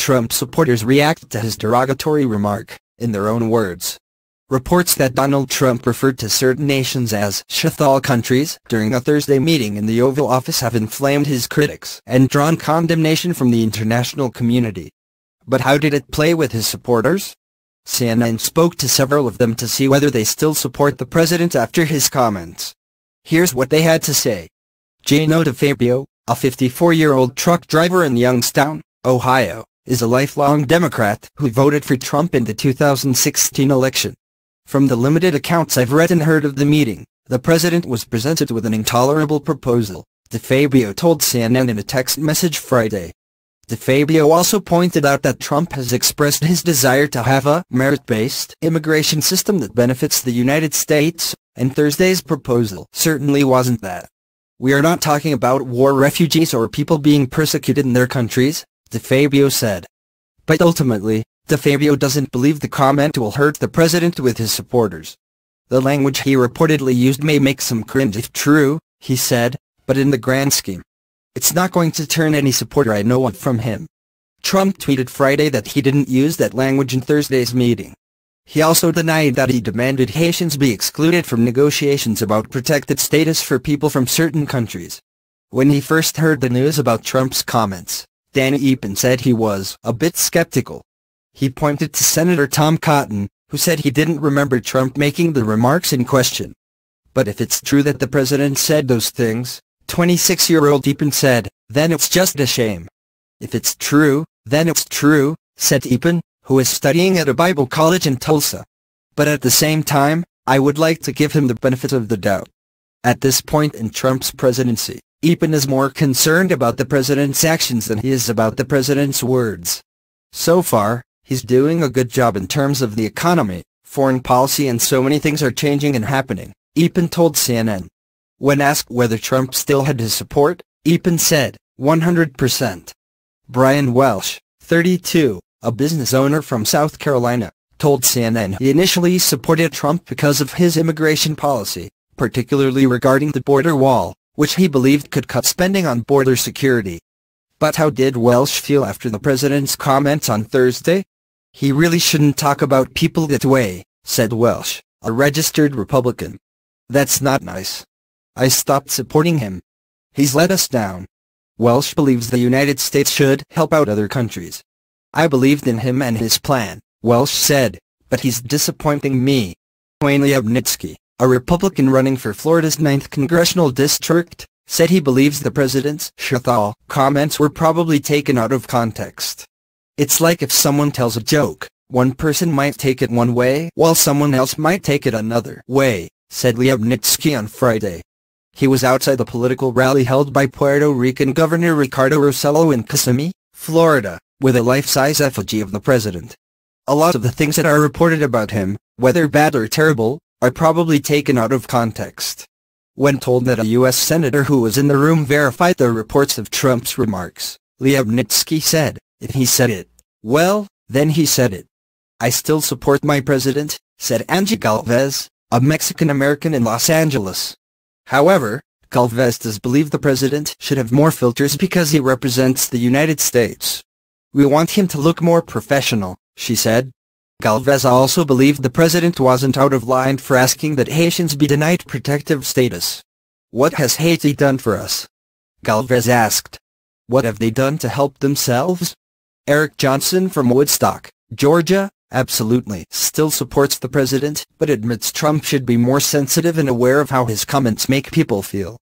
Trump supporters reacted to his derogatory remark, in their own words. Reports that Donald Trump referred to certain nations as shithole countries during a Thursday meeting in the Oval Office have inflamed his critics and drawn condemnation from the international community. But how did it play with his supporters? CNN spoke to several of them to see whether they still support the president after his comments. Here's what they had to say. Gino DeFabio, a 54-year-old truck driver in Youngstown, Ohio, is a lifelong Democrat who voted for Trump in the 2016 election. From the limited accounts I've read and heard of the meeting, the president was presented with an intolerable proposal, DeFabio told CNN in a text message Friday. DeFabio also pointed out that Trump has expressed his desire to have a merit-based immigration system that benefits the United States, and Thursday's proposal certainly wasn't that. We are not talking about war refugees or people being persecuted in their countries, DeFabio said. But ultimately, DeFabio doesn't believe the comment will hurt the president with his supporters. The language he reportedly used may make some cringe if true, he said, but in the grand scheme, it's not going to turn any supporter I know from him. Trump tweeted Friday that he didn't use that language in Thursday's meeting. He also denied that he demanded Haitians be excluded from negotiations about protected status for people from certain countries. When he first heard the news about Trump's comments, Danny Eapen said he was a bit skeptical. He pointed to Senator Tom Cotton, who said he didn't remember Trump making the remarks in question. But if it's true that the president said those things, 26-year-old Eapen said, then it's just a shame. If it's true, then it's true, said Eapen, who is studying at a Bible college in Tulsa. But at the same time, I would like to give him the benefit of the doubt. At this point in Trump's presidency, Eapen is more concerned about the president's actions than he is about the president's words. So far, he's doing a good job in terms of the economy, foreign policy, and so many things are changing and happening, Eapen told CNN. When asked whether Trump still had his support, Eapen said, 100%. Brian Welsh, 32, a business owner from South Carolina, told CNN he initially supported Trump because of his immigration policy, particularly regarding the border wall, which he believed could cut spending on border security. But how did Welsh feel after the president's comments on Thursday? He really shouldn't talk about people that way, said Welsh, a registered Republican. That's not nice. I stopped supporting him. He's let us down. Welsh believes the United States should help out other countries. I believed in him and his plan, Welsh said, but he's disappointing me. Wayne Liebnitsky, a Republican running for Florida's 9th congressional district, said he believes the president's shithole comments were probably taken out of context. It's like if someone tells a joke, one person might take it one way while someone else might take it another way, said Liebnitsky on Friday. He was outside the political rally held by Puerto Rican Governor Ricardo Rossello in Kissimmee, Florida, with a life-size effigy of the president. A lot of the things that are reported about him, whether bad or terrible, are probably taken out of context. When told that a U.S. senator who was in the room verified the reports of Trump's remarks, Liebnitsky said, if he said it, well, then he said it. I still support my president, said Angie Galvez, a Mexican-American in Los Angeles. However, Galvez does believe the president should have more filters because he represents the United States. We want him to look more professional, she said. Galvez also believed the president wasn't out of line for asking that Haitians be denied protective status. What has Haiti done for us? Galvez asked. What have they done to help themselves? Eric Johnson from Woodstock, Georgia, absolutely still supports the president, but admits Trump should be more sensitive and aware of how his comments make people feel.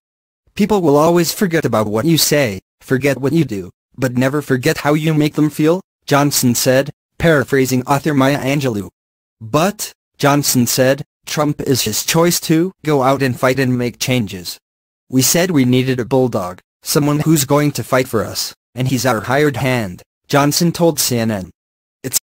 People will always forget about what you say, forget what you do, but never forget how you make them feel, Johnson said, paraphrasing author Maya Angelou. But, Johnson said, Trump is his choice to go out and fight and make changes. We said we needed a bulldog, someone who's going to fight for us, and he's our hired hand, Johnson told CNN.